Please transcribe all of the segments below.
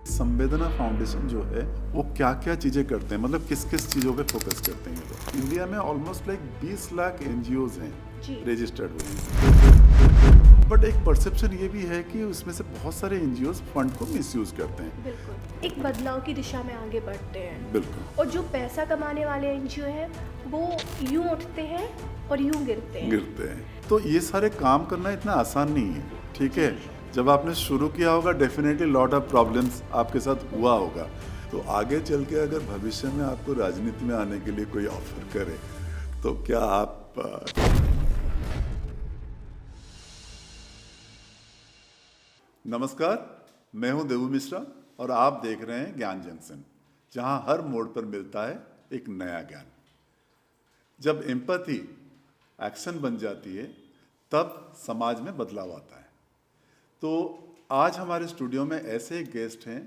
संवेदना फाउंडेशन जो है वो क्या क्या चीज़ें करते हैं, मतलब किस किस चीज़ों पे फोकस करते हैं ये लोग। इंडिया में ऑलमोस्ट लाइक 20 लाख एनजीओज हैं रजिस्टर्ड हुए, बट एक परसेप्शन ये भी है कि उसमें से बहुत सारे एनजीओज फंड को मिसयूज करते हैं। बिल्कुल, एक बदलाव की दिशा में आगे बढ़ते हैं। बिल्कुल। और जो पैसा कमाने वाले एनजीओ हैं वो यूं उठते हैं और यूं गिरते हैं। तो ये सारे काम करना इतना आसान नहीं है, ठीक है। जब आपने शुरू किया होगा डेफिनेटली लॉट ऑफ प्रॉब्लम्स आपके साथ हुआ होगा। तो आगे चल के अगर भविष्य में आपको राजनीति में आने के लिए कोई ऑफर करे तो क्या आप नमस्कार, मैं हूं देवू मिश्रा और आप देख रहे हैं ज्ञान जंक्शन, जहां हर मोड़ पर मिलता है एक नया ज्ञान। जब एम्पैथी एक्शन बन जाती है तब समाज में बदलाव आता है। तो आज हमारे स्टूडियो में ऐसे गेस्ट हैं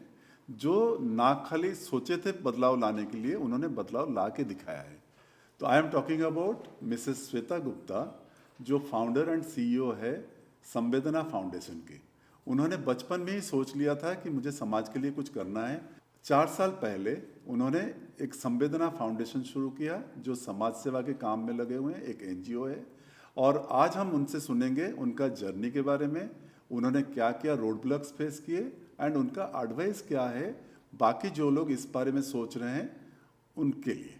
जो ना खाली सोचे थे बदलाव लाने के लिए, उन्होंने बदलाव ला के दिखाया है। तो I am talking about Mrs Shweta Gupta, जो फाउंडर एंड सीईओ है संवेदना फाउंडेशन के। उन्होंने बचपन में ही सोच लिया था कि मुझे समाज के लिए कुछ करना है। 4 साल पहले उन्होंने एक संवेदना फाउंडेशन शुरू किया जो समाज सेवा के काम में लगे हुए हैं, एक एनजीओ है। और आज हम उनसे सुनेंगे उनका जर्नी के बारे में, उन्होंने क्या क्या रोड ब्लॉक्स फेस किए एंड उनका एडवाइस क्या है बाकी जो लोग इस बारे में सोच रहे हैं उनके लिए।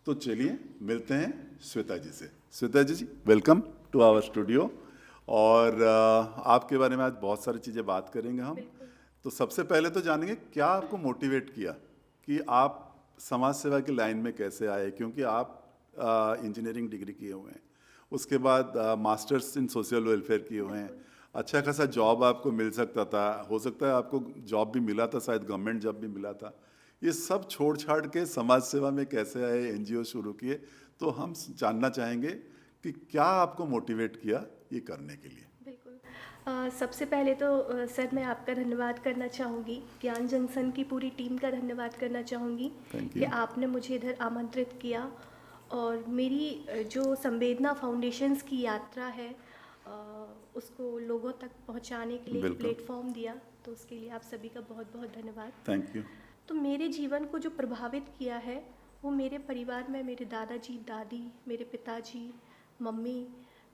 तो चलिए मिलते हैं श्वेता जी से। श्वेता जी, वेलकम टू आवर स्टूडियो। और आपके बारे में आज बहुत सारी चीज़ें बात करेंगे हम। तो सबसे पहले तो जानेंगे क्या आपको मोटिवेट किया कि आप समाज सेवा की लाइन में कैसे आए, क्योंकि आप इंजीनियरिंग डिग्री किए हुए हैं, उसके बाद मास्टर्स इन सोशल वेलफेयर किए हुए हैं, अच्छा खासा जॉब आपको मिल सकता था, हो सकता है आपको जॉब भी मिला था, शायद गवर्नमेंट जॉब भी मिला था। ये सब छोड़ छाड़ के समाज सेवा में कैसे आए, एनजीओ शुरू किए। तो हम जानना चाहेंगे कि क्या आपको मोटिवेट किया ये करने के लिए। बिल्कुल। सबसे पहले तो सर मैं आपका धन्यवाद करना चाहूँगी, ज्ञान जंक्शन की पूरी टीम का धन्यवाद करना चाहूँगी कि आपने मुझे इधर आमंत्रित किया और मेरी जो संवेदना फाउंडेशंस की यात्रा है उसको लोगों तक पहुंचाने के लिए प्लेटफॉर्म दिया, तो उसके लिए आप सभी का बहुत बहुत धन्यवाद। Thank you. तो मेरे जीवन को जो प्रभावित किया है वो मेरे परिवार में मेरे दादाजी, दादी, मेरे पिताजी, मम्मी।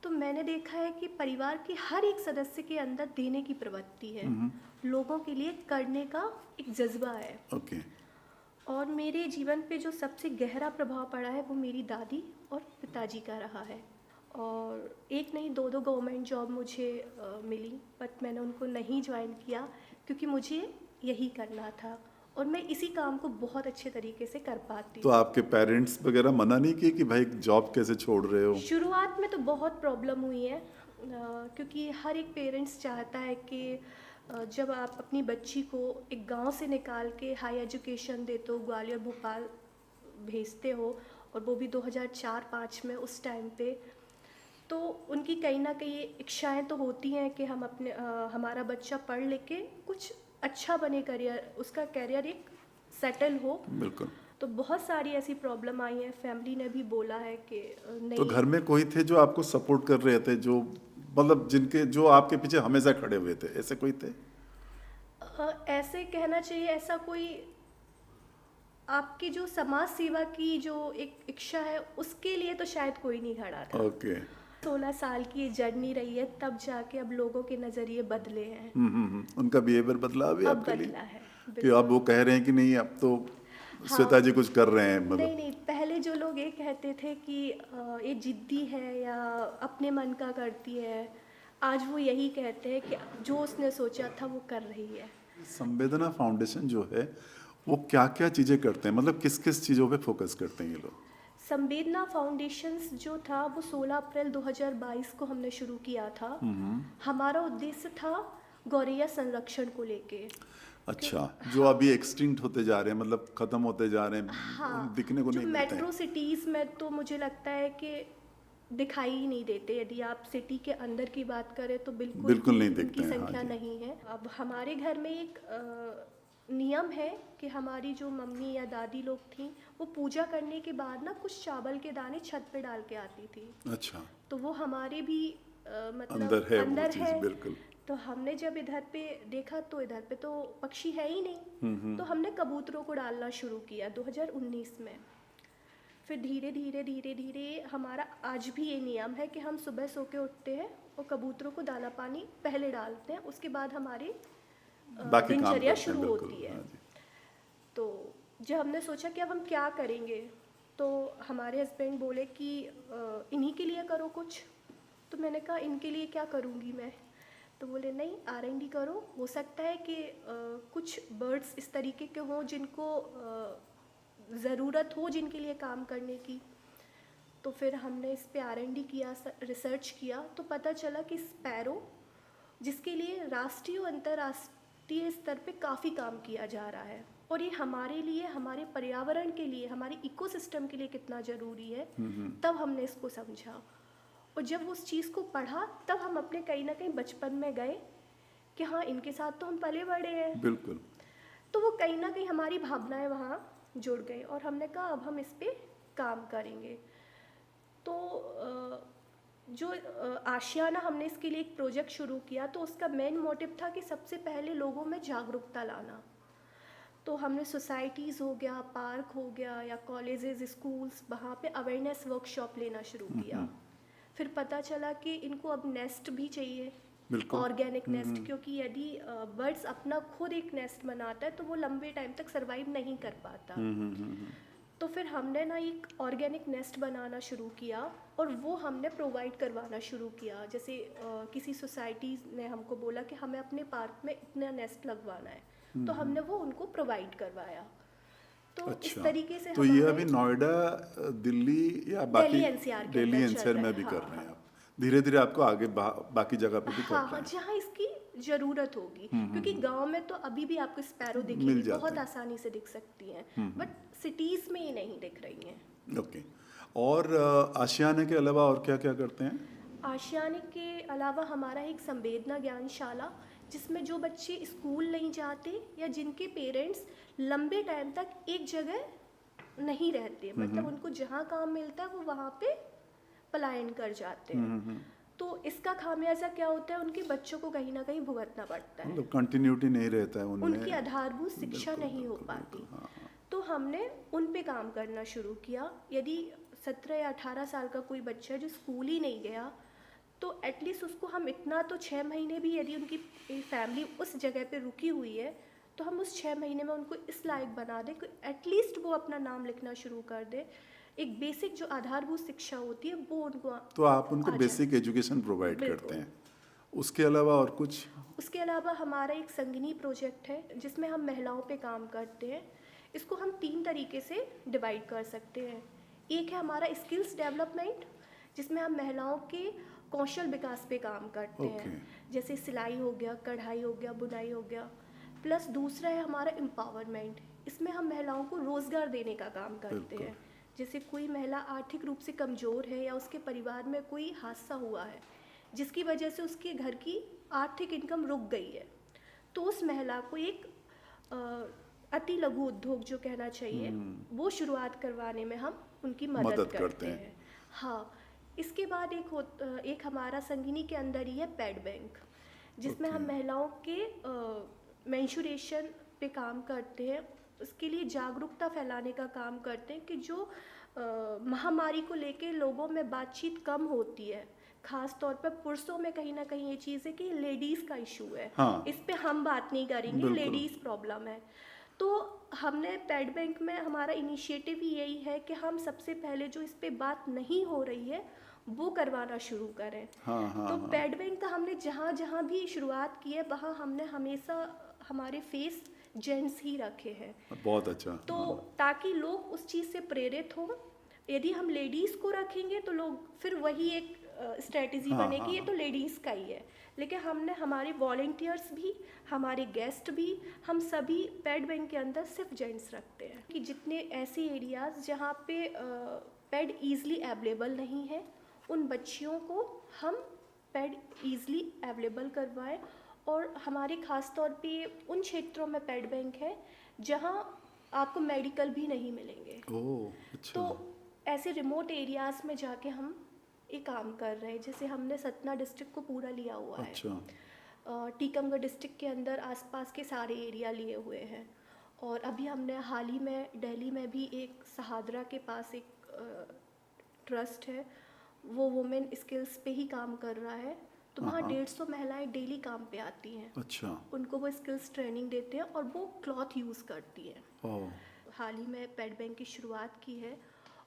तो मैंने देखा है कि परिवार के हर एक सदस्य के अंदर देने की प्रवृत्ति है, लोगों के लिए करने का एक जज्बा है। ओके। और मेरे जीवन पे जो सबसे गहरा प्रभाव पड़ा है वो मेरी दादी और पिताजी का रहा है। और एक नहीं दो गवर्नमेंट जॉब मुझे मिली, बट मैंने उनको नहीं ज्वाइन किया क्योंकि मुझे यही करना था और मैं इसी काम को बहुत अच्छे तरीके से कर पाती। तो आपके पेरेंट्स वगैरह मना नहीं किए कि भाई जॉब कैसे छोड़ रहे हो? शुरुआत में तो बहुत प्रॉब्लम हुई है क्योंकि हर एक पेरेंट्स चाहता है कि जब आप अपनी बच्ची को एक गांव से निकाल के हाई एजुकेशन देते हो, ग्वालियर भोपाल भेजते हो, और वो भी 2004-05 में उस टाइम पे, तो उनकी कहीं ना कहीं इच्छाएं तो होती हैं कि हम अपने हमारा बच्चा पढ़ लिख के कुछ अच्छा बने, करियर उसका करियर एक सेटल हो। बिल्कुल। तो बहुत सारी ऐसी प्रॉब्लम आई हैं, फैमिली ने भी बोला है कि नहीं। तो घर में कोई थे जो आपको सपोर्ट कर रहे थे, जो मतलब जिनके जो आपके पीछे हमेशा खड़े हुए थे, ऐसे कोई थे? ऐसे कहना चाहिए, ऐसा कोई आपकी जो समाज सेवा की जो एक इच्छा है उसके लिए तो शायद कोई नहीं खड़ा था। ओके। 16 साल की ये जर्नी रही है, तब जाके अब लोगों के नज़रिए बदले हैं। उनका बिहेवियर बदला अभी अब आपके लिए बदला है कि अब वो कह रहे हैं कि नहीं अब तो श्वेता जी कुछ कर रहे हैं, मतलब नहीं, पहले जो लोग ये कहते थे कि ये जिद्दी है या अपने मन का करती है, आज वो यही कहते हैं कि जो उसने सोचा था वो कर रही है। संवेदना फाउंडेशन जो है वो क्या क्या चीज़ें करते हैं, मतलब किस किस चीज़ों पे फोकस करते हैं ये लोग? संवेदना फाउंडेशंस जो था वो 16 अप्रैल 2022 को हमने शुरू किया था। हमारा उद्देश्य था गौरैया संरक्षण को लेके। अच्छा, जो अभी एक्सटिंक्ट होते जा रहे हैं, मतलब खत्म होते जा रहे हैं, दिखने को नहीं मिलते हैं। मेट्रो सिटीज़ में तो मुझे लगता है कि दिखाई ही नहीं देते। यदि आप सिटी के अंदर की बात करें तो बिल्कुल नहीं दिखते उनकी हैं। संख्या नहीं है। अब हमारे घर में एक नियम है कि हमारी जो मम्मी या दादी लोग थी वो पूजा करने के बाद ना कुछ चावल के दाने छत पे डाल के आती थी। अच्छा। तो वो हमारे भी मतलब अंदर है। बिल्कुल। तो हमने जब इधर पे देखा तो इधर पे तो पक्षी है ही नहीं, तो हमने कबूतरों को डालना शुरू किया 2019 में। फिर धीरे धीरे धीरे धीरे हमारा आज भी ये नियम है कि हम सुबह सो के उठते हैं और कबूतरों को दाना पानी पहले डालते हैं, उसके बाद हमारी बाकी काम दिनचर्या करते हैं, शुरू बिल्कुल, होती है। हाँ जी। तो जब हमने सोचा कि अब हम क्या करेंगे, तो हमारे हस्बैंड बोले कि इन्हीं के लिए करो कुछ। तो मैंने कहा इनके लिए क्या करूँगी मैं, तो बोले नहीं R&D करो, हो सकता है कि कुछ बर्ड्स इस तरीके के हों जिनको ज़रूरत हो जिनके लिए काम करने की। तो फिर हमने इस पे R&D किया, रिसर्च किया, तो पता चला कि स्पैरो जिसके लिए राष्ट्रीय और अंतर्राष्ट्रीय स्तर पे काफ़ी काम किया जा रहा है और ये हमारे लिए, हमारे पर्यावरण के लिए, हमारे इकोसिस्टम के लिए कितना ज़रूरी है, तब हमने इसको समझा। और जब उस चीज़ को पढ़ा तब हम अपने कहीं ना कहीं बचपन में गए कि हाँ इनके साथ तो हम पले बड़े हैं, बिल्कुल। तो वो कहीं ना कहीं हमारी भावनाएं वहाँ जुड़ गई और हमने कहा अब हम इस पे काम करेंगे। तो जो आशियाना हमने इसके लिए एक प्रोजेक्ट शुरू किया, तो उसका मेन मोटिव था कि सबसे पहले लोगों में जागरूकता लाना। तो हमने सोसाइटीज़ हो गया, पार्क हो गया या कॉलेजेस, स्कूल्स, वहाँ पे अवेयरनेस वर्कशॉप लेना शुरू किया। फिर पता चला कि इनको अब नेस्ट भी चाहिए, बिल्कुल। ऑर्गेनिक नेस्ट, क्योंकि यदि बर्ड्स अपना खुद एक नेस्ट बनाता है तो वो लंबे टाइम तक सरवाइव नहीं कर पाता। तो फिर हमने ना एक ऑर्गेनिक नेस्ट बनाना शुरू किया और वो हमने प्रोवाइड करवाना शुरू किया। जैसे किसी सोसाइटीज़ ने हमको बोला कि हमें अपने पार्क में इतना नेस्ट लगवाना है, तो हमने वो उनको प्रोवाइड करवाया। तो इस अच्छा, तरीके से तो ये हमारे अभी नोएडा, दिल्ली या बाकी दिल्ली NCR के दिल्ली अंदर चल एनसीआर रहा में है, भी हाँ, कर रहे हैं हाँ। आप, धीरे धीरे आपको आगे बाकी जगह पे भी हाँ करना हाँ, है। जहाँ इसकी ज़रूरत होगी, क्योंकि गांव में तो अभी भी आपको स्पैरो मिल दिखेगी, जाते बहुत हैं। आसानी से दिख सकती हैं, बट सिटीज़ में ये नहीं दिख रही हैं। ओके। और आशियाने के अलावा और क्या क्या करते हैं? आशियाने के अलावा हमारा एक संवेदना ज्ञानशाला, जिसमें जो बच्चे स्कूल नहीं जाते या जिनके पेरेंट्स लंबे टाइम तक एक जगह नहीं रहते, मतलब उनको जहाँ काम मिलता है वो वहाँ पे पलायन कर जाते हैं, तो इसका खामियाजा क्या होता है, उनके बच्चों को कहीं ना कहीं भुगतना पड़ता है, मतलब कंटिन्यूटी नहीं रहता है उनमें, उनकी आधारभूत शिक्षा बिल्कुल, नहीं हो बिल्कुल, पाती। बिल्कुल, हाँ, हाँ। तो हमने उन पे काम करना शुरू किया। यदि 17 या 18 साल का कोई बच्चा है जो स्कूल ही नहीं गया, तो एटलीस्ट उसको हम इतना तो 6 महीने भी, यदि उनकी फैमिली उस जगह पे रुकी हुई है, तो हम उस 6 महीने में उनको इस लायक बना दें कि एटलीस्ट वो अपना नाम लिखना शुरू कर दे। एक बेसिक जो आधारभूत शिक्षा होती है वो उनको तो आप उनको आ जाए। बेसिक एजुकेशन प्रोवाइड बिल्कुल। करते हैं। उसके अलावा और कुछ? उसके अलावा हमारा एक संगिनी प्रोजेक्ट है जिसमें हम महिलाओं पे काम करते हैं। इसको हम 3 तरीके से डिवाइड कर सकते हैं। एक है हमारा स्किल्स डेवलपमेंट, जिसमें हम महिलाओं के कौशल विकास पे काम करते हैं, जैसे सिलाई हो गया, कढ़ाई हो गया, बुनाई हो गया। प्लस दूसरा है हमारा एम्पावरमेंट, इसमें हम महिलाओं को रोज़गार देने का काम करते हैं। जैसे कोई महिला आर्थिक रूप से कमज़ोर है या उसके परिवार में कोई हादसा हुआ है जिसकी वजह से उसके घर की आर्थिक इनकम रुक गई है, तो उस महिला को एक अति लघु उद्योग जो कहना चाहिए वो शुरुआत करवाने में हम उनकी मदद करते हैं। हाँ, इसके बाद एक हमारा संगिनी के अंदर ही है पैड बैंक, जिसमें हम महिलाओं के मेंस्ट्रुएशन पे काम करते हैं, उसके लिए जागरूकता फैलाने का काम करते हैं कि जो महामारी को लेके लोगों में बातचीत कम होती है, खास तौर पर पुरुषों में कहीं ना कहीं ये चीज़ है कि लेडीज़ का इशू है। हाँ। इस पे हम बात नहीं करेंगे, लेडीज़ प्रॉब्लम है। तो हमने पैड बैंक में हमारा इनिशिएटिव ही यही है कि हम सबसे पहले जो इस पे बात नहीं हो रही है वो करवाना शुरू करें। तो पैड बैंक का हमने जहाँ जहाँ भी शुरुआत की है वहाँ हमने हमेशा हमारे फेस जेंट्स ही रखे हैं। बहुत अच्छा। तो ताकि लोग उस चीज़ से प्रेरित हों। यदि हम लेडीज़ को रखेंगे तो लोग फिर वही एक स्ट्रेटजी बनेगी, ये तो लेडीज़ का ही है। लेकिन हमने हमारे वॉलंटियर्स भी, हमारे गेस्ट भी, हम सभी पैड बैंक के अंदर सिर्फ जेंट्स रखते हैं कि जितने ऐसे एरियाज़ जहाँ पे पैड ईज़िली अवेलेबल नहीं है, उन बच्चियों को हम पैड ईज़िली अवेलेबल करवाएं। और हमारे ख़ास तौर पे उन क्षेत्रों में पैड बैंक है जहाँ आपको मेडिकल भी नहीं मिलेंगे। अच्छा। तो ऐसे रिमोट एरियाज़ में जाके हम ये काम कर रहे हैं। जैसे हमने सतना डिस्ट्रिक्ट को पूरा लिया हुआ है। अच्छा। टीकमगढ़ डिस्ट्रिक्ट के अंदर आसपास के सारे एरिया लिए हुए हैं। और अभी हमने हाल ही में दिल्ली में भी एक सहादरा के पास एक ट्रस्ट है, वो वुमेन स्किल्स पे ही काम कर रहा है। तो वहाँ 150 महिलाएं डेली काम पे आती हैं। अच्छा। उनको वो स्किल्स ट्रेनिंग देते हैं और वो क्लॉथ यूज़ करती हैं। ओह, हाल ही में पेड बैंक की शुरुआत की है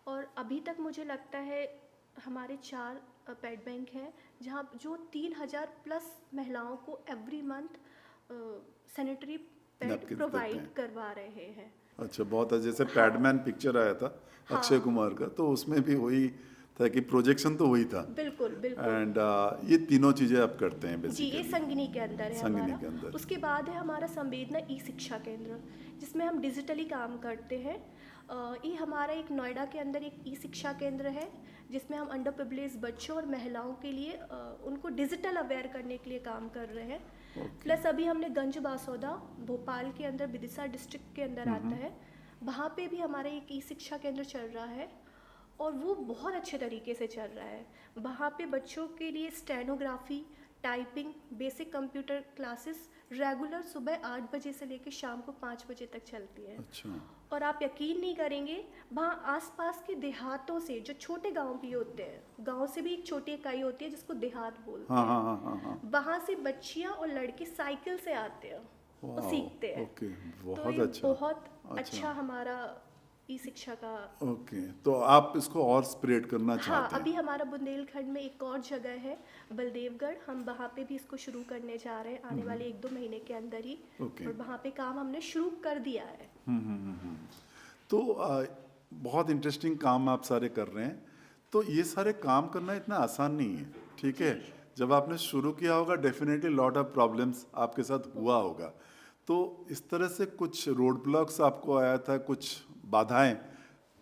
और अभी तक मुझे लगता है हमारे 4 पेड बैंक हैं जहाँ जो 3000 प्लस महिलाओं को every month sanitary pad Napkins देते प्रोवाइड हैं। करवा रहे हैं। अच्छा, बहुत है। जैसे पैडमैन पिक्चर आया था अक्षय कुमार का, तो उसमें भी वही था कि प्रोजेक्शन तो वही था। बिल्कुल बिल्कुल एंड ये तीनों चीज़ें आप करते हैं जी, ये बेसिकली। संगिनी के अंदर है संगिनी हमारा। के अंदर। उसके बाद है हमारा संवेदना ई शिक्षा केंद्र, जिसमें हम डिजिटली काम करते हैं। ये हमारा एक नोएडा के अंदर एक ई शिक्षा केंद्र है, जिसमें हम अंडर प्रिविलेज बच्चों और महिलाओं के लिए उनको डिजिटल अवेयर करने के लिए काम कर रहे हैं। प्लस अभी हमने गंज बासौदा भोपाल के अंदर विदिशा डिस्ट्रिक्ट के अंदर आता है, वहाँ पे भी हमारा एक ई शिक्षा केंद्र चल रहा है और वो बहुत अच्छे तरीके से चल रहा है। वहाँ पे बच्चों के लिए stenography, typing, basic computer classes regular सुबह 8 बजे से लेकर शाम को 5 बजे तक चलती है। अच्छा। और आप यकीन नहीं करेंगे, वहाँ आसपास के देहातों से, जो छोटे गांव भी होते हैं, गांव से भी एक छोटी इकाई होती है जिसको देहात बोलते हाँ हैं, हाँ हाँ हाँ हाँ। वहाँ से बच्चियाँ और लड़के साइकिल से आते हैं और वाओ, सीखते हैं। ओके, तो बहुत ये अच्छा। बहुत अच्छा हमारा ई शिक्षा का। ओके, तो आप इसको और स्प्रेड करना हाँ, चाहते हैं? अभी हमारा बुंदेलखंड में एक और जगह है बलदेवगढ़, हम वहाँ पे भी इसको शुरू करने जा रहे हैं आने वाले 1-2 महीने के अंदर ही। ओके। और वहाँ पे काम हमने शुरू कर दिया है। तो बहुत इंटरेस्टिंग काम आप सारे कर रहे हैं। तो ये सारे काम करना इतना आसान नहीं है, ठीक है? जब आपने शुरू किया होगा डेफिनेटली लॉट ऑफ प्रॉब्लम्स आपके साथ हुआ होगा। तो इस तरह से कुछ रोड ब्लॉक्स आपको आया था, कुछ बाधाएं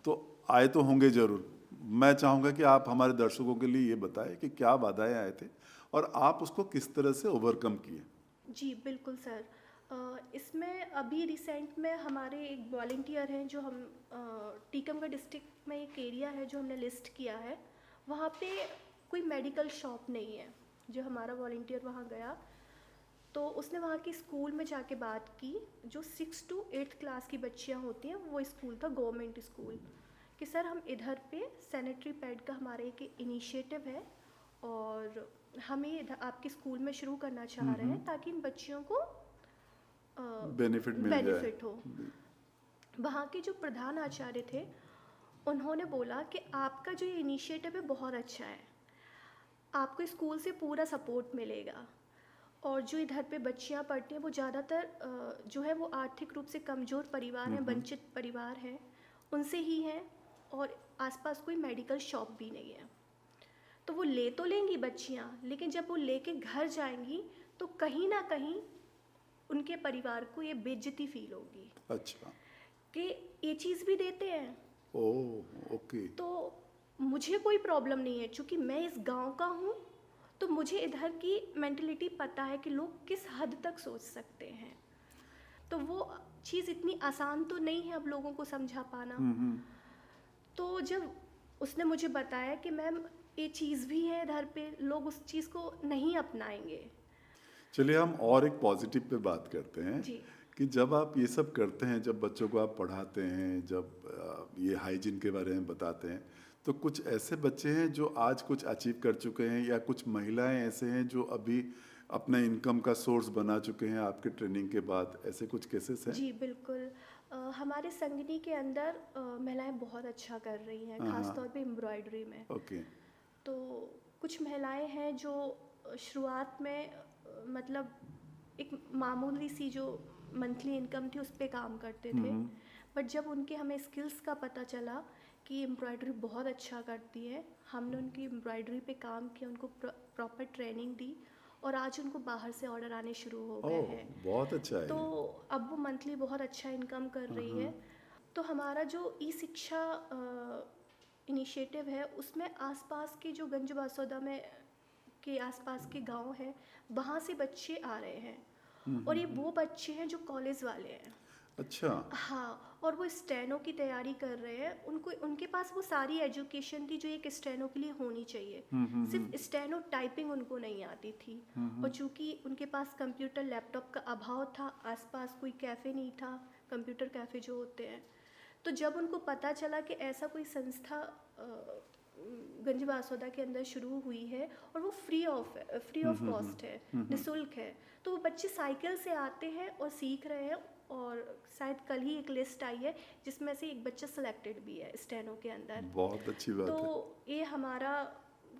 तो आए तो होंगे ज़रूर। मैं चाहूँगा कि आप हमारे दर्शकों के लिए ये बताएं कि क्या बाधाएं आए थे और आप उसको किस तरह से ओवरकम किए। जी बिल्कुल सर। इसमें अभी रिसेंट में हमारे एक वॉलंटियर हैं जो हम टीकमगढ़ डिस्ट्रिक्ट में एक एरिया है जो हमने लिस्ट किया है, वहाँ पे कोई मेडिकल शॉप नहीं है। जो हमारा वॉलंटियर वहाँ गया तो उसने वहाँ की स्कूल में जाके बात की, जो 6 to 8th क्लास की बच्चियाँ होती हैं, वो स्कूल था गवर्नमेंट स्कूल, कि सर हम इधर पे सैनिटरी पैड का हमारा एक इनिशिएटिव है और हमें इधर आपके स्कूल में शुरू करना चाह रहे हैं ताकि इन बच्चियों को बेनिफिट मिल जाए। बेनिफिट हो। वहाँ के जो प्रधान आचार्य थे उन्होंने बोला कि आपका जो ये इनिशिएटिव है बहुत अच्छा है, आपको स्कूल से पूरा सपोर्ट मिलेगा और जो इधर पे बच्चियाँ पढ़ती हैं वो ज़्यादातर जो है वो आर्थिक रूप से कमज़ोर परिवार हैं, वंचित परिवार हैं, उनसे ही हैं और आसपास कोई मेडिकल शॉप भी नहीं है। तो वो ले तो लेंगी बच्चियाँ, लेकिन जब वो लेके घर जाएंगी तो कहीं ना कहीं उनके परिवार को ये बेइज्जती फील होगी। अच्छा। कि ये चीज़ भी देते हैं। ओह, ओके। तो मुझे कोई प्रॉब्लम नहीं है, चूँकि मैं इस गांव का हूँ तो मुझे इधर की मेंटलिटी पता है कि लोग किस हद तक सोच सकते हैं। तो वो चीज़ इतनी आसान तो नहीं है अब लोगों को समझा पाना। तो जब उसने मुझे बताया कि मैम ये चीज़ भी है इधर पे, लोग उस चीज़ को नहीं अपनाएंगे। चलिए हम और एक पॉजिटिव पे बात करते हैं जी। कि जब आप ये सब करते हैं, जब बच्चों को आप पढ़ाते हैं, जब ये हाइजीन के बारे में बताते हैं, तो कुछ ऐसे बच्चे हैं जो आज कुछ अचीव कर चुके हैं या कुछ महिलाएं ऐसे हैं जो अभी अपना इनकम का सोर्स बना चुके हैं आपके ट्रेनिंग के बाद, ऐसे कुछ केसेस हैं? जी बिल्कुल। हमारे संगिनी के अंदर महिलाएं बहुत अच्छा कर रही हैं, खासतौर पे एम्ब्रॉयडरी में। ओके। तो कुछ महिलाएं हैं जो शुरुआत में मतलब एक मामूली सी जो मंथली इनकम थी उस पर काम करते थे, बट जब उनके हमें स्किल्स का पता चला कि एम्ब्रॉयडरी बहुत अच्छा करती है, हमने उनकी एम्ब्रॉयडरी पे काम किया, उनको प्रॉपर ट्रेनिंग दी और आज उनको बाहर से ऑर्डर आने शुरू हो गए ओह, हैं। बहुत अच्छा है। तो अब वो मंथली बहुत अच्छा इनकम कर रही है। तो हमारा जो ई शिक्षा इनिशिएटिव है उसमें आसपास के जो गंज बासौदा में के आसपास के गांव हैं वहाँ से बच्चे आ रहे हैं और ये वो बच्चे हैं जो कॉलेज वाले हैं। अच्छा। हाँ, और वो स्टेनो की तैयारी कर रहे हैं। उनको उनके पास वो सारी एजुकेशन थी जो एक स्टेनो के लिए होनी चाहिए। सिर्फ स्टेनो टाइपिंग उनको नहीं आती थी। और चूंकि उनके पास कंप्यूटर लैपटॉप का अभाव था, आसपास कोई कैफ़े नहीं था, कंप्यूटर कैफ़े जो होते हैं, तो जब उनको पता चला कि ऐसा कोई संस्था गंज बासौदा के अंदर शुरू हुई है और वो फ्री ऑफ कॉस्ट है, निःशुल्क है, तो वो बच्चे साइकिल से आते हैं और सीख रहे हैं। और शायद कल ही एक लिस्ट आई है जिसमें से एक बच्चा सिलेक्टेड भी है स्टेनो के अंदर। बहुत अच्छी बात तो है। ये हमारा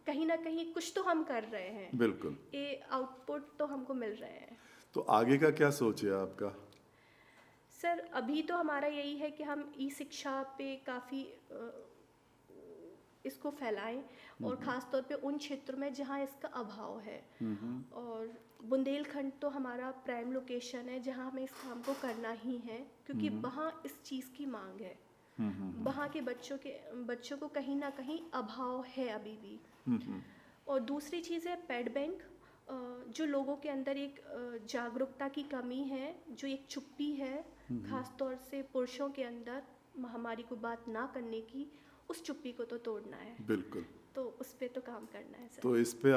कहीं ना कहीं कुछ तो हम कर रहे हैं, बिल्कुल। ये आउटपुट तो हमको मिल रहे हैं। तो आगे का क्या सोच है आपका? सर अभी तो हमारा यही है कि हम ई शिक्षा पे काफ़ी इसको फैलाएं, और ख़ास तौर पे उन क्षेत्रों में जहाँ इसका अभाव है। और बुंदेलखंड तो हमारा प्राइम लोकेशन है जहाँ हमें इस काम को करना ही है, क्योंकि वहाँ इस चीज़ की मांग है। वहाँ के बच्चों को कहीं ना कहीं अभाव है अभी भी। और दूसरी चीज़ है पैड बैंक, जो लोगों के अंदर एक जागरूकता की कमी है, जो एक चुप्पी है खास तौर से पुरुषों के अंदर महामारी को बात ना करने की, उस चुप्पी को तो तोड़ना है। बिल्कुल। तो उस पे तो काम करना है सर। तो इस पे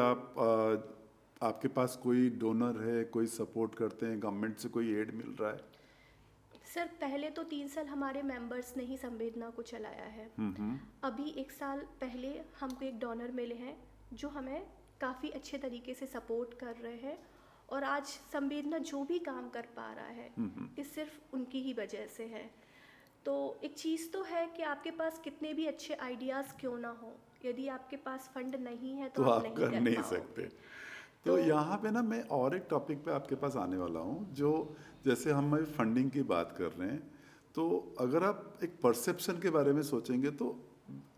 आपके पास कोई डोनर है, कोई सपोर्ट करते हैं, गवर्नमेंट से कोई एड मिल रहा है? सर पहले तो 3 साल हमारे मेंबर्स ने ही संवेदना को चलाया है। अभी 1 साल पहले हमको एक डोनर मिले हैं जो हमें काफ़ी अच्छे तरीके से सपोर्ट कर रहे हैं। और आज संवेदना जो भी काम कर पा रहा है ये सिर्फ उनकी ही वजह से है। तो एक चीज़ तो है कि आपके पास कितने भी अच्छे आइडियाज़ क्यों ना हो, यदि आपके पास फंड नहीं है तो आप आप कर नहीं नहीं कर सकते। पाओगे। तो यहाँ पे ना मैं और एक टॉपिक पे आपके पास आने वाला हूँ, जो जैसे हम अभी फंडिंग की बात कर रहे हैं, तो अगर आप एक परसेप्शन के बारे में सोचेंगे तो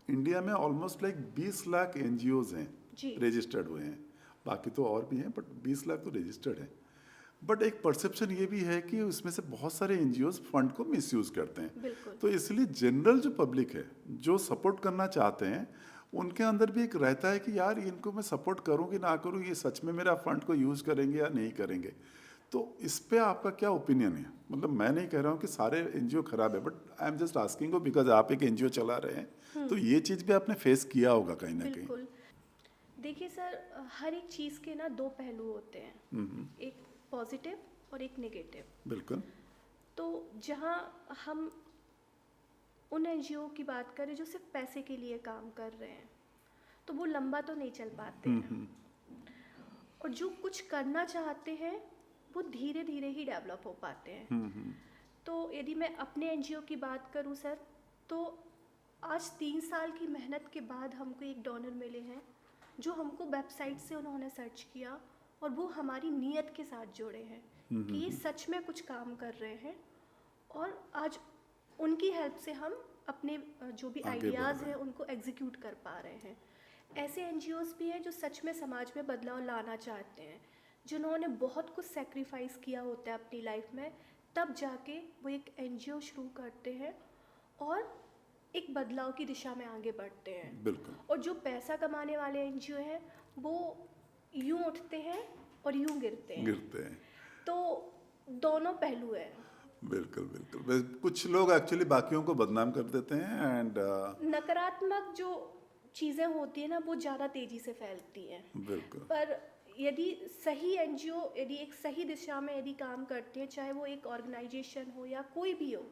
इंडिया में ऑलमोस्ट लाइक 20 लाख एनजीओज हैं जी। रजिस्टर्ड हुए हैं। बाकी तो और भी हैं बट 20 लाख तो रजिस्टर्ड हैं। बट एक परसेप्शन ये भी है कि उसमें से बहुत सारे एनजीओज फंड को मिसयूज करते हैं। बिल्कुल। तो इसलिए जनरल जो पब्लिक है जो सपोर्ट करना चाहते हैं, उनके अंदर भी एक रहता है कि यार इनको मैं सपोर्ट करूं कि ना करूं, ये सच में मेरा फंड को यूज़ करेंगे या नहीं करेंगे। तो इस पे आपका क्या ओपिनियन है? मतलब मैं नहीं कह रहा हूँ कि सारे एनजीओ खराब है, but I am just asking because आप एक एनजीओ चला रहे हैं, तो ये चीज़ भी आपने फेस किया होगा कहीं ना कहीं। बिल्कुल। देखिए सर, हर एक चीज़ के ना 2 पहलू होते हैं, एक पॉजिटिव और एक नेगेटिव। बिल्कुल। तो जहाँ हम उन एनजीओ की बात करें जो सिर्फ पैसे के लिए काम कर रहे हैं, तो वो लंबा तो नहीं चल पाते हैं। और जो कुछ करना चाहते हैं वो धीरे धीरे ही डेवलप हो पाते हैं। तो यदि मैं अपने एनजीओ की बात करूं सर, तो आज 3 साल की मेहनत के बाद हमको एक डोनर मिले हैं जो हमको वेबसाइट से उन्होंने सर्च किया और वो हमारी नीयत के साथ जुड़े हैं कि ये सच में कुछ काम कर रहे हैं। और आज उनकी हेल्प से हम अपने जो भी आगे बढ़ आइडियाज़ रहे हैं उनको एग्जीक्यूट कर पा रहे हैं। ऐसे एनजीओज भी हैं जो सच में समाज में बदलाव लाना चाहते हैं, जिन्होंने बहुत कुछ सेक्रीफाइस किया होता है अपनी लाइफ में, तब जाके वो एक एनजीओ शुरू करते हैं और एक बदलाव की दिशा में आगे बढ़ते हैं। बिल्कुल। और जो पैसा कमाने वाले एनजीओ हैं वो यूं उठते हैं और यूं गिरते हैं। तो दोनों पहलू हैं। बिल्कुल बिल्कुल। कुछ लोग एक्चुअली बाकियों को बदनाम कर देते हैं एंड नकारात्मक जो चीज़ें होती हैं ना वो ज़्यादा तेज़ी से फैलती हैं। बिल्कुल। पर यदि सही एनजीओ यदि एक सही दिशा में यदि काम करती है, चाहे वो एक ऑर्गेनाइजेशन हो या कोई भी हो,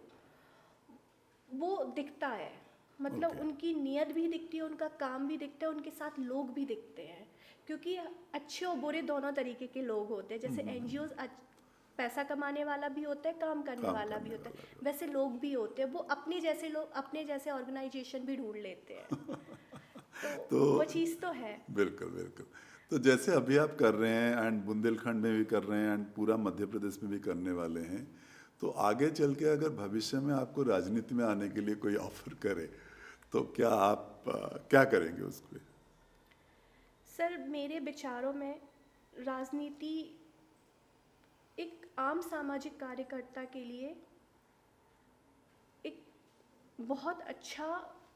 वो दिखता है। मतलब Okay. उनकी नीयत भी दिखती है, उनका काम भी दिखता है, उनके साथ लोग भी दिखते हैं, क्योंकि अच्छे और बुरे दोनों तरीके के लोग होते हैं। जैसे एनजीओ पैसा कमाने वाला भी होता है, काम करने वाला भी होता है, वैसे लोग भी होते हैं। वो अपने जैसे लोग अपने जैसे ऑर्गेनाइजेशन भी ढूंढ लेते हैं। तो वो चीज़ तो है। बिल्कुल बिल्कुल। तो जैसे अभी आप कर रहे हैं एंड बुंदेलखंड में भी कर रहे हैं एंड पूरा मध्य प्रदेश में भी करने वाले हैं, तो आगे चल के अगर भविष्य में आपको राजनीति में आने के लिए कोई ऑफर करे तो क्या आप क्या करेंगे उसको? सर मेरे विचारों में राजनीति एक आम सामाजिक कार्यकर्ता के लिए एक बहुत अच्छा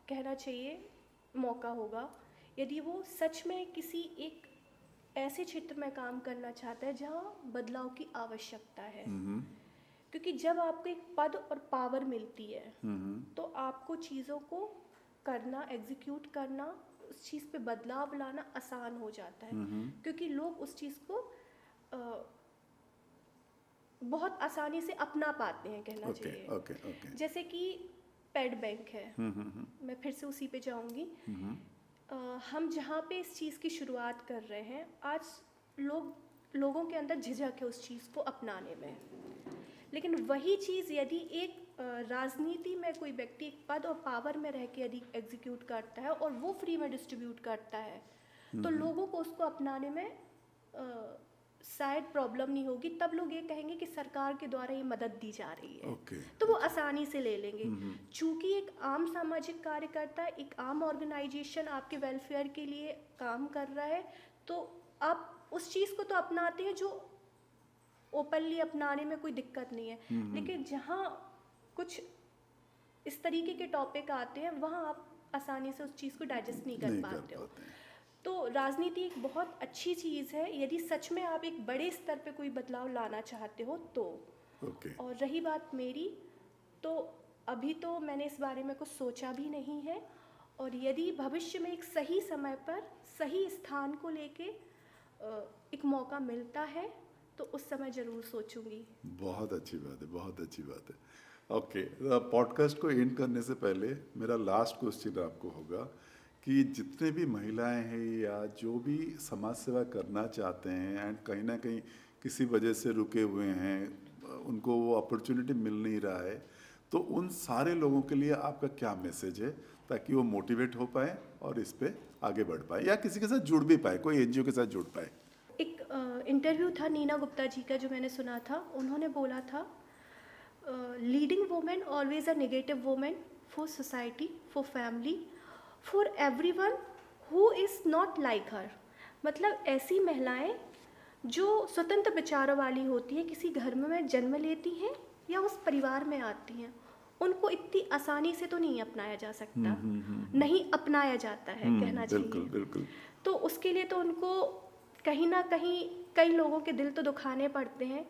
कहना चाहिए मौका होगा, यदि वो सच में किसी एक ऐसे क्षेत्र में काम करना चाहता है जहाँ बदलाव की आवश्यकता है। क्योंकि जब आपको एक पद और पावर मिलती है तो आपको चीज़ों को करना, एग्जीक्यूट करना, उस चीज़ पे बदलाव लाना आसान हो जाता है, क्योंकि लोग उस चीज़ को बहुत आसानी से अपना पाते हैं, कहना ओके चाहिए। Okay okay. जैसे कि पैड बैंक है, मैं फिर से उसी पे जाऊंगी। हम जहाँ पे इस चीज़ की शुरुआत कर रहे हैं, आज लोगों के अंदर झिझक है उस चीज़ को अपनाने में। लेकिन वही चीज़ यदि एक राजनीति में कोई व्यक्ति एक पद और पावर में रह के यदि एग्जीक्यूट करता है और वो फ्री में डिस्ट्रीब्यूट करता है, तो लोगों को उसको अपनाने में शायद प्रॉब्लम नहीं होगी। तब लोग ये कहेंगे कि सरकार के द्वारा ये मदद दी जा रही है, तो वो आसानी से ले लेंगे। चूँकि एक आम सामाजिक कार्यकर्ता, एक आम ऑर्गेनाइजेशन आपके वेलफेयर के लिए काम कर रहा है, तो आप उस चीज़ को तो अपनाते हैं जो ओपनली अपनाने में कोई दिक्कत नहीं है। लेकिन जहाँ कुछ इस तरीके के टॉपिक आते हैं, वहाँ आप आसानी से उस चीज़ को डाइजेस्ट नहीं कर पाते हो। तो राजनीति एक बहुत अच्छी चीज़ है यदि सच में आप एक बड़े स्तर पे कोई बदलाव लाना चाहते हो तो। और रही बात मेरी, तो अभी तो मैंने इस बारे में कुछ सोचा भी नहीं है, और यदि भविष्य में एक सही समय पर सही स्थान को लेके एक मौका मिलता है तो उस समय ज़रूर सोचूंगी। बहुत अच्छी बात है, बहुत अच्छी बात है। ओके, पॉडकास्ट को एंड करने से पहले मेरा लास्ट क्वेश्चन आपको होगा कि जितने भी महिलाएं हैं या जो भी समाज सेवा करना चाहते हैं एंड कहीं ना कहीं किसी वजह से रुके हुए हैं, उनको वो अपॉर्चुनिटी मिल नहीं रहा है, तो उन सारे लोगों के लिए आपका क्या मैसेज है ताकि वो मोटिवेट हो पाए और इस पे आगे बढ़ पाए या किसी के साथ जुड़ भी पाए, कोई एनजीओ के साथ जुड़ पाए? एक इंटरव्यू था नीना गुप्ता जी का जो मैंने सुना था, उन्होंने बोला था leading women always a negative women for society, for family, for everyone who is not like her. मतलब ऐसी महिलाएं जो स्वतंत्र विचारों वाली होती हैं, किसी घर में जन्म लेती हैं या उस परिवार में आती हैं, उनको इतनी आसानी से तो नहीं अपनाया जा सकता, नहीं अपनाया जाता है, कहना चाहिए। बिल्कुल बिल्कुल। तो उसके लिए तो उनको कहीं ना कहीं कई लोगों के दिल तो दुखाने पड़ते हैं।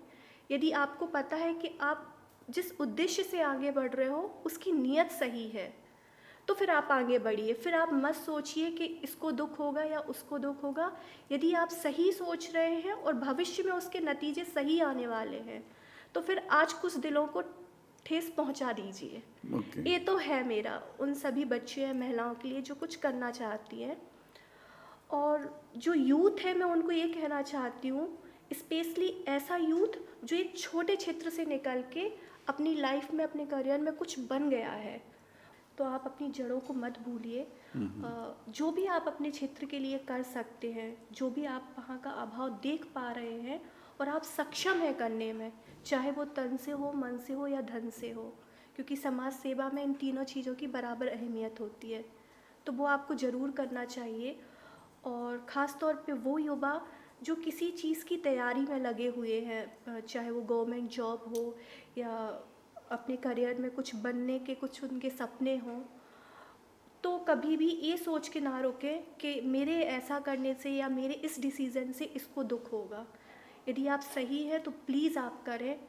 यदि आपको पता है कि आप जिस उद्देश्य से आगे बढ़ रहे हो उसकी नीयत सही है, तो फिर आप आगे बढ़िए। फिर आप मत सोचिए कि इसको दुख होगा या उसको दुख होगा। यदि आप सही सोच रहे हैं और भविष्य में उसके नतीजे सही आने वाले हैं, तो फिर आज कुछ दिलों को ठेस पहुंचा दीजिए। ये तो है मेरा उन सभी बच्चे हैं, महिलाओं के लिए जो कुछ करना चाहती हैं। और जो यूथ है, मैं उनको ये कहना चाहती हूँ, स्पेशली ऐसा यूथ जो एक छोटे क्षेत्र से निकल के अपनी लाइफ में, अपने करियर में कुछ बन गया है, तो आप अपनी जड़ों को मत भूलिए। जो भी आप अपने क्षेत्र के लिए कर सकते हैं, जो भी आप वहाँ का अभाव देख पा रहे हैं और आप सक्षम हैं करने में, चाहे वो तन से हो, मन से हो या धन से हो, क्योंकि समाज सेवा में इन तीनों चीज़ों की बराबर अहमियत होती है, तो वो आपको ज़रूर करना चाहिए। और ख़ास तौर पे वो युवा जो किसी चीज़ की तैयारी में लगे हुए हैं, चाहे वो गवर्नमेंट जॉब हो या अपने करियर में कुछ बनने के कुछ उनके सपने हों, तो कभी भी ये सोच के ना रुके कि मेरे ऐसा करने से या मेरे इस डिसीज़न से इसको दुख होगा। यदि आप सही हैं तो प्लीज़ आप करें।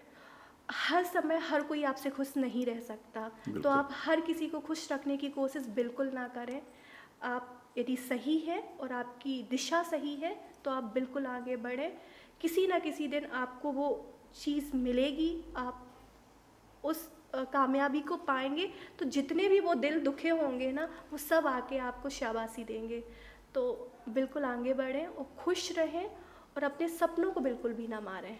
हर समय हर कोई आपसे खुश नहीं रह सकता, तो आप हर किसी को खुश रखने की कोशिश बिल्कुल ना करें। आप यदि सही है और आपकी दिशा सही है तो आप बिल्कुल आगे बढ़ें। किसी ना किसी दिन आपको वो चीज़ मिलेगी, आप उस कामयाबी को पाएंगे, तो जितने भी वो दिल दुखे होंगे ना, वो सब आके आपको शाबाशी देंगे। तो बिल्कुल आगे बढ़ें और खुश रहें और अपने सपनों को बिल्कुल भी ना मारें।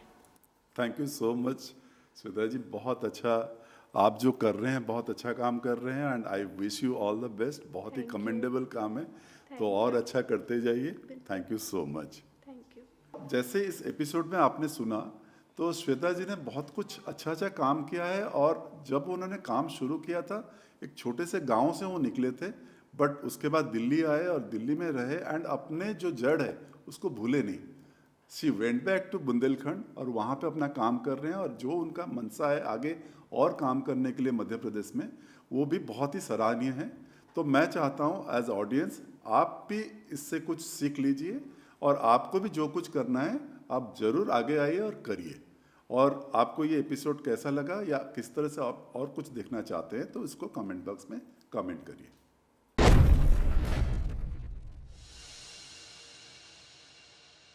Thank you so much Shweta ji, बहुत अच्छा आप जो कर रहे हैं, बहुत अच्छा काम कर रहे हैं and I wish you all the best. बहुत ही कमेंडेबल काम है, तो और अच्छा करते जाइए। Thank you so much. Thank you. जैसे इस एपिसोड में आपने सुना, तो श्वेता जी ने बहुत कुछ अच्छा काम किया है। और जब उन्होंने काम शुरू किया था, एक छोटे से गांव से वो निकले थे, बट उसके बाद दिल्ली आए और दिल्ली में रहे एंड अपने जो जड़ है उसको भूले नहीं। She went back to Bundelkhand और वहाँ पे अपना काम कर रहे हैं, और जो उनका मनसा है आगे और काम करने के लिए मध्य प्रदेश में, वो भी बहुत ही सराहनीय है। तो मैं चाहता हूँ एज ऑडियंस आप भी इससे कुछ सीख लीजिए, और आपको भी जो कुछ करना है आप ज़रूर आगे आइए और करिए। और आपको ये एपिसोड कैसा लगा या किस तरह से आप और कुछ देखना चाहते हैं तो इसको कमेंट बॉक्स में कमेंट करिए।